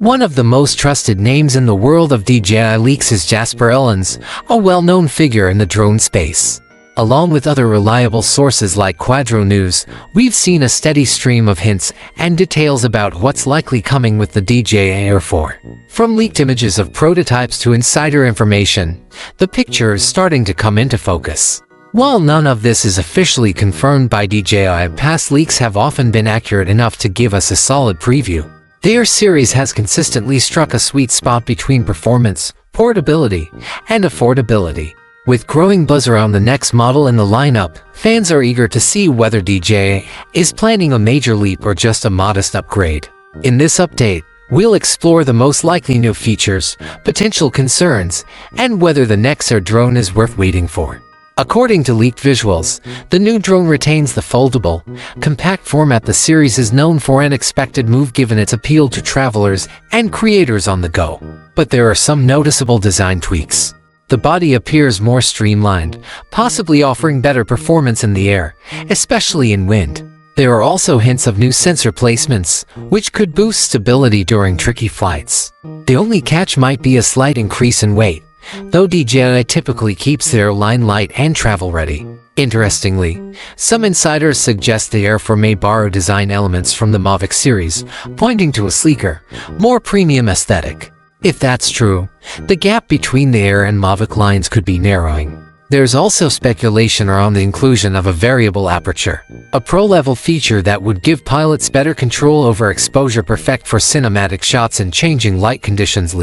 One of the most trusted names in the world of DJI leaks is Jasper Ellens, a well-known figure in the drone space. Along with other reliable sources like Quadro News, we've seen a steady stream of hints and details about what's likely coming with the DJI Air 4. From leaked images of prototypes to insider information, the picture is starting to come into focus. While none of this is officially confirmed by DJI, past leaks have often been accurate enough to give us a solid preview. The Air series has consistently struck a sweet spot between performance, portability, and affordability. With growing buzz around the next model in the lineup, fans are eager to see whether DJI is planning a major leap or just a modest upgrade. In this update, we'll explore the most likely new features, potential concerns, and whether the next Air drone is worth waiting for. According to leaked visuals, the new drone retains the foldable, compact format the series is known for, an expected move given its appeal to travelers and creators on the go. But there are some noticeable design tweaks. The body appears more streamlined, possibly offering better performance in the air, especially in wind. There are also hints of new sensor placements, which could boost stability during tricky flights. The only catch might be a slight increase in weight, though DJI typically keeps their line light and travel-ready. Interestingly, some insiders suggest the Air 4 may borrow design elements from the Mavic series, pointing to a sleeker, more premium aesthetic. If that's true, the gap between the Air and Mavic lines could be narrowing. There's also speculation around the inclusion of a variable aperture, a pro-level feature that would give pilots better control over exposure, perfect for cinematic shots in changing light conditions,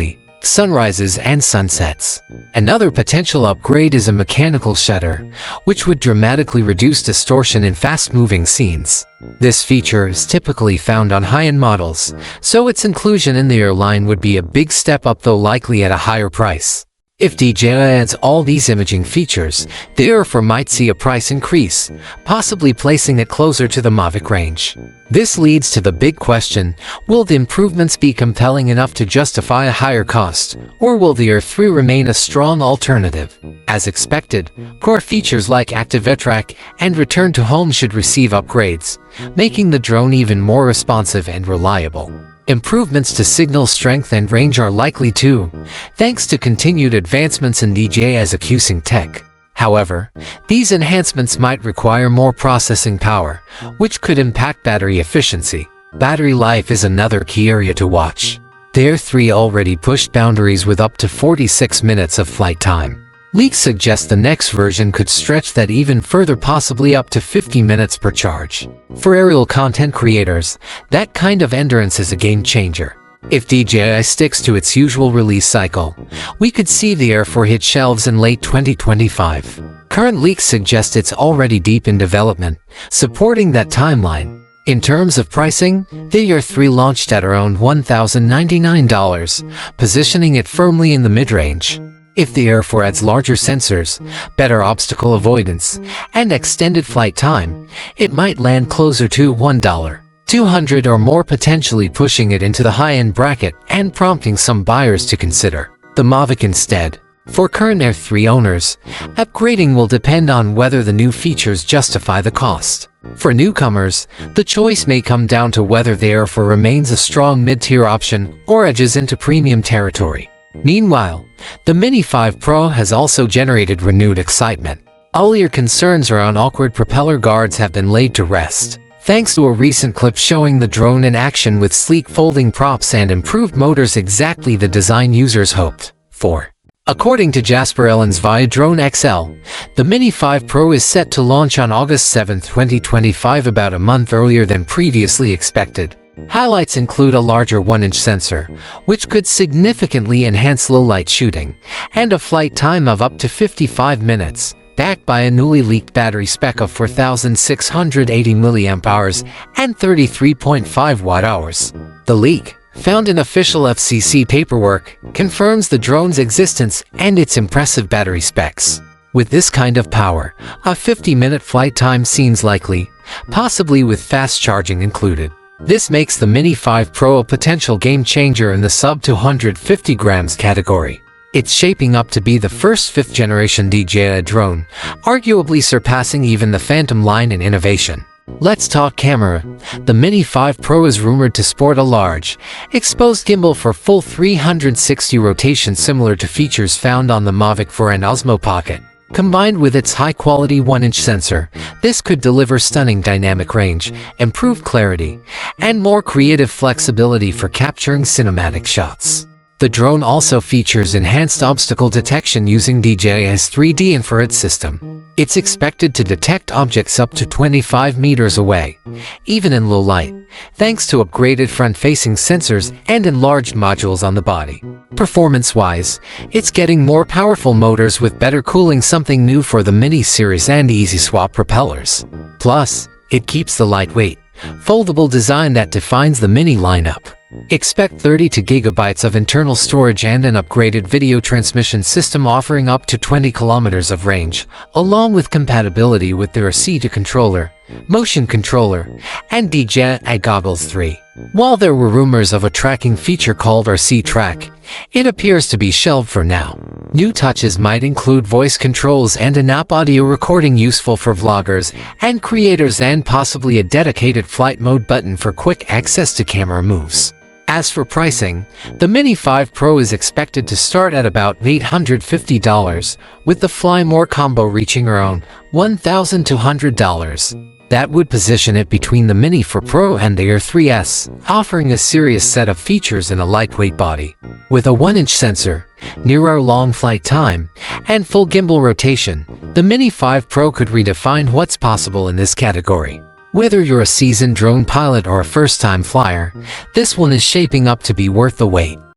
sunrises and sunsets. Another potential upgrade is a mechanical shutter, which would dramatically reduce distortion in fast-moving scenes. This feature is typically found on high-end models, so its inclusion in the Air line would be a big step up, though likely at a higher price. If DJI adds all these imaging features, the Air 4 might see a price increase, possibly placing it closer to the Mavic range. This leads to the big question: will the improvements be compelling enough to justify a higher cost, or will the Air 3 remain a strong alternative? As expected, core features like active AirTrack and return to home should receive upgrades, making the drone even more responsive and reliable. Improvements to signal strength and range are likely too, thanks to continued advancements in DJI's accusing tech. However, these enhancements might require more processing power, which could impact battery efficiency. Battery life is another key area to watch. The Air 3 already pushed boundaries with up to 46 minutes of flight time. Leaks suggest the next version could stretch that even further, possibly up to 50 minutes per charge. For aerial content creators, that kind of endurance is a game changer. If DJI sticks to its usual release cycle, we could see the Air 4 hit shelves in late 2025. Current leaks suggest it's already deep in development, supporting that timeline. In terms of pricing, the Air 3 launched at around $1,099, positioning it firmly in the mid-range. If the Air 4 adds larger sensors, better obstacle avoidance, and extended flight time, it might land closer to $1,200 or more, potentially pushing it into the high-end bracket and prompting some buyers to consider the Mavic instead. For current Air 3 owners, upgrading will depend on whether the new features justify the cost. For newcomers, the choice may come down to whether the Air 4 remains a strong mid-tier option or edges into premium territory. Meanwhile, the Mini 5 Pro has also generated renewed excitement. Earlier concerns around awkward propeller guards have been laid to rest, thanks to a recent clip showing the drone in action with sleek folding props and improved motors, exactly the design users hoped for. According to Jasper Ellens via Drone XL, the Mini 5 Pro is set to launch on August 7, 2025, about a month earlier than previously expected. Highlights include a larger 1-inch sensor, which could significantly enhance low-light shooting, and a flight time of up to 55 minutes, backed by a newly leaked battery spec of 4,680 mAh and 33.5 watt-hours. The leak, found in official FCC paperwork, confirms the drone's existence and its impressive battery specs. With this kind of power, a 50-minute flight time seems likely, possibly with fast charging included. This makes the Mini 5 Pro a potential game-changer in the sub-250 grams category. It's shaping up to be the first 5th-generation DJI drone, arguably surpassing even the Phantom line in innovation. Let's talk camera. The Mini 5 Pro is rumored to sport a large, exposed gimbal for full 360 rotation similar to features found on the Mavic 4 and Osmo Pocket. Combined with its high-quality 1-inch sensor, this could deliver stunning dynamic range, improved clarity, and more creative flexibility for capturing cinematic shots. The drone also features enhanced obstacle detection using DJI's 3D infrared system. It's expected to detect objects up to 25 meters away, even in low light, thanks to upgraded front-facing sensors and enlarged modules on the body. Performance-wise, it's getting more powerful motors with better cooling, something new for the Mini series, and easy-swap propellers. Plus, it keeps the lightweight, foldable design that defines the Mini lineup. Expect 32 gigabytes of internal storage and an upgraded video transmission system offering up to 20 kilometers of range, along with compatibility with their C2 controller, motion controller, and DJI Goggles 3. While there were rumors of a tracking feature called RC Track, it appears to be shelved for now. New touches might include voice controls and in-app audio recording useful for vloggers and creators, and possibly a dedicated flight mode button for quick access to camera moves. As for pricing, the Mini 5 Pro is expected to start at about $850, with the Fly More combo reaching around $1,200. That would position it between the Mini 4 Pro and the Air 3S, offering a serious set of features in a lightweight body. With a 1-inch sensor, near long flight time, and full gimbal rotation, the Mini 5 Pro could redefine what's possible in this category. Whether you're a seasoned drone pilot or a first-time flyer, this one is shaping up to be worth the wait.